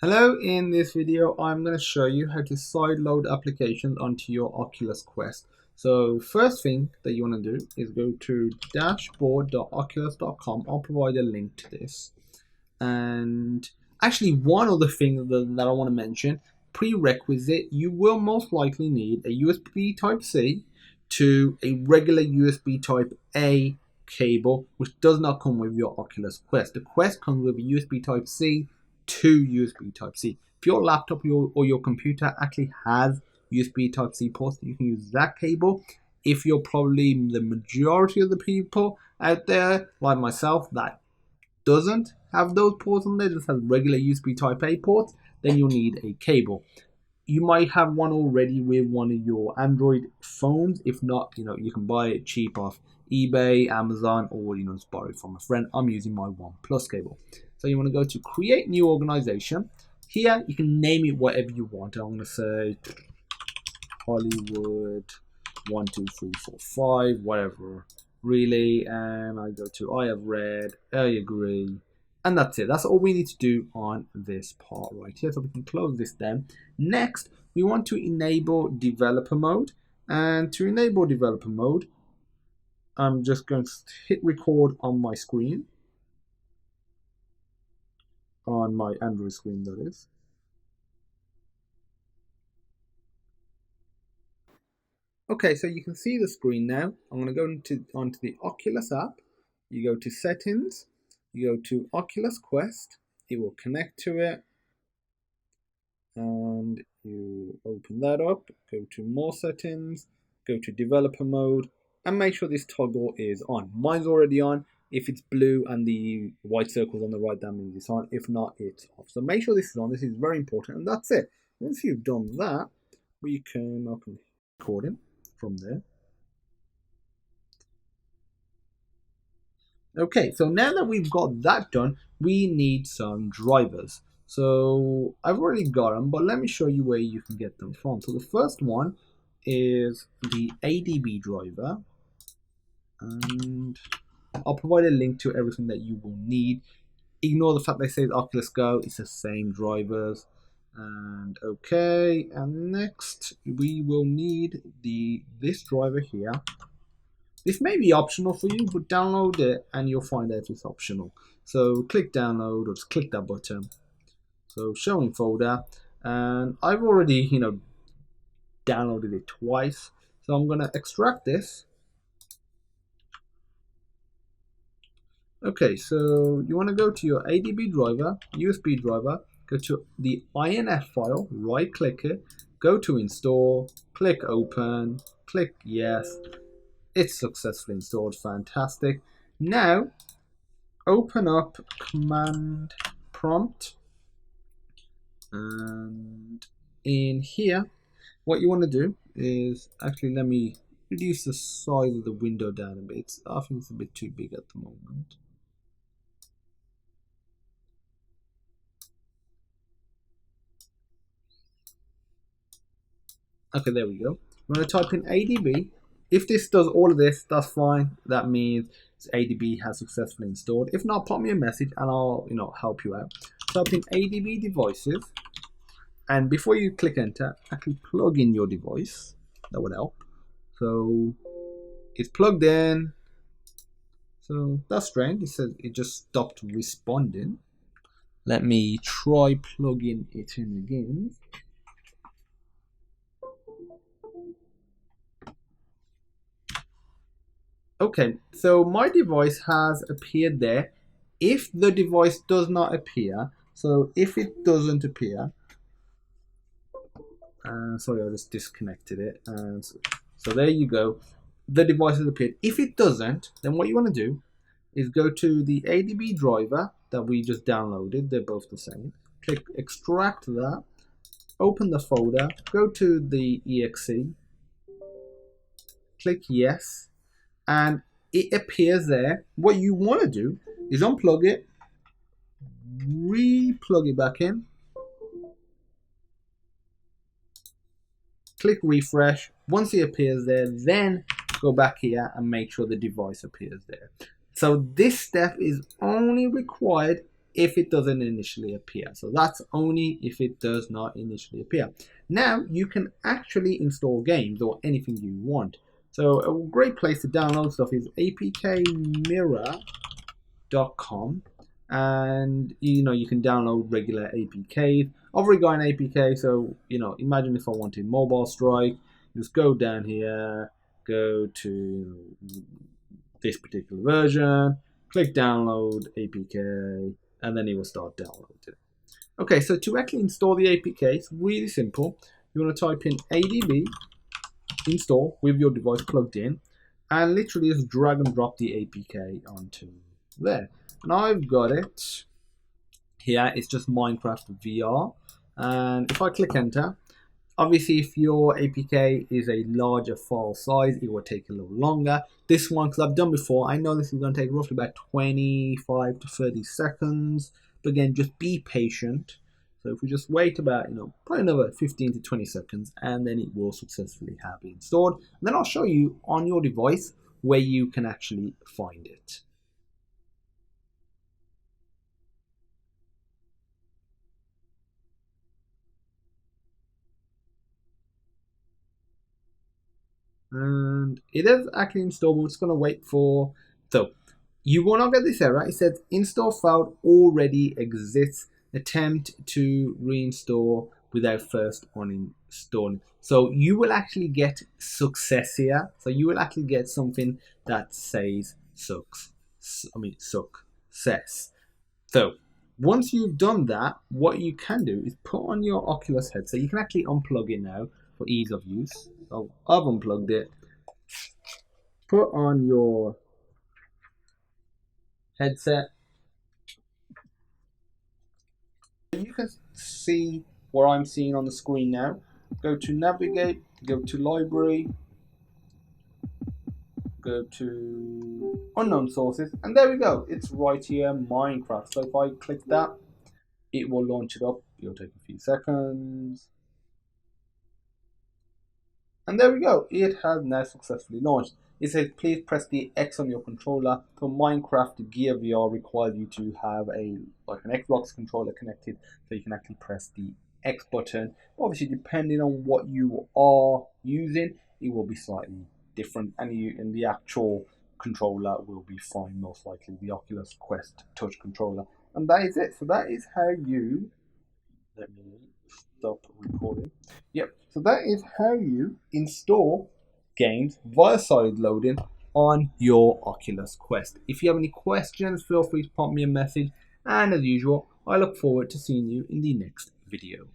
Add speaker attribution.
Speaker 1: Hello, in this video I'm going to show you how to sideload applications onto your Oculus Quest. So first thing that you want to do is go to dashboard.oculus.com. I'll provide a link to this. And actually one other thing that I want to mention, prerequisite, you will most likely need a USB Type-C to a regular USB Type-A cable, which does not come with your Oculus Quest. The Quest comes with a USB Type-C to USB Type-C. If your laptop or your computer actually has USB Type-C ports, you can use that cable. If you're probably the majority of the people out there, like myself, that doesn't have those ports on there, just has regular USB Type-A ports, then you'll need a cable. You might have one already with one of your Android phones. If not, you can buy it cheap off eBay, Amazon, or just borrow it from a friend. I'm using my OnePlus cable. So you want to go to create new organization. Here you can name it whatever you want. I'm going to say Hollywood 1 2 3 4 5, whatever. Really, and I go to I have read, I agree, and that's it. That's all we need to do on this part right here. So we can close this down. Next, we want to enable developer mode, and to enable developer mode, I'm just going to hit record on my screen, on my Android screen, that is. Okay, so you can see the screen now. I'm going to go onto the Oculus app. You go to settings, you go to Oculus Quest, it will connect to it, and you open that up, go to more settings, go to developer mode, and make sure this toggle is on. Mine's already on. If it's blue and the white circles on the right, that means it's on. If not, it's off. So make sure this is on. This is very important, and that's it. Once you've done that, we can open recording from there. Okay, so now that we've got that done, we need some drivers. So I've already got them, but let me show you where you can get them from. So the first one is the ADB driver, and I'll provide a link to everything that you will need. Ignore the fact that it says Oculus Go, it's the same drivers. And okay, and next we will need this driver here. This may be optional for you, but download it and you'll find out it's optional. So click download or just click that button. So show in folder, and I've already downloaded it twice. So I'm gonna extract this. Okay, so you want to go to your ADB driver, USB driver, go to the INF file, right click it, go to install, click open, click yes. It's successfully installed, fantastic. Now, open up command prompt, and in here, what you want to do is, actually let me reduce the size of the window down a bit. I think it's a bit too big at the moment. Okay, there we go. I'm going to type in ADB. If this does all of this, that's fine. That means ADB has successfully installed. If not, pop me a message and I'll help you out. Type in ADB devices, and before you click enter, actually plug in your device. That would help. So it's plugged in. So that's strange. It says it just stopped responding. Let me try plugging it in again. Okay, so my device has appeared there. If the device does not appear, so if it doesn't appear, sorry, I just disconnected it. So there you go. The device has appeared. If it doesn't, then what you want to do is go to the ADB driver that we just downloaded. They're both the same. Click extract that. Open the folder. Go to the exe. Click yes. And it appears there. What you want to do is unplug it, re-plug it back in, click refresh. Once it appears there, then go back here and make sure the device appears there. So this step is only required if it doesn't initially appear. So that's only if it does not initially appear. Now you can actually install games or anything you want. So a great place to download stuff is apkmirror.com, and you can download regular APKs. I've already got an APK, so imagine if I wanted Mobile Strike, just go down here, go to this particular version, click download APK, and then it will start downloading. Okay, so to actually install the APK, it's really simple. You want to type in adb install with your device plugged in, and literally just drag and drop the APK onto there. And I've got it here. It's just Minecraft VR, and if I click enter, obviously if your APK is a larger file size, it will take a little longer. This one, because I've done before, I know this is going to take roughly about 25 to 30 seconds, but again, just be patient. So if we just wait about, probably another 15 to 20 seconds, and then it will successfully have been installed. And then I'll show you on your device where you can actually find it. And it is actually installed. We're just going to wait for. So you will not get this error. It says install file already exists. Attempt to reinstall without first uninstalling. So you will actually get success here. So you will actually get something that says success. So once you've done that, what you can do is put on your Oculus headset. You can actually unplug it now for ease of use. So I've unplugged it. Put on your headset. You can see what I'm seeing on the screen now. Go to navigate, go to library, go to unknown sources, and there we go. It's right here, Minecraft. So if I click that, it will launch it up. It'll take a few seconds. And there we go. It has now successfully launched. It says please press the X on your controller. So Minecraft Gear VR requires you to have an Xbox controller connected, so you can actually press the X button. Obviously, depending on what you are using, it will be slightly different, and the actual controller will be fine, most likely the Oculus Quest Touch controller. And that is it. So that is how you. Let me stop recording. Yep. So that is how you install games via Sideloading on your Oculus Quest. If you have any questions, feel free to pop me a message. And as usual, I look forward to seeing you in the next video.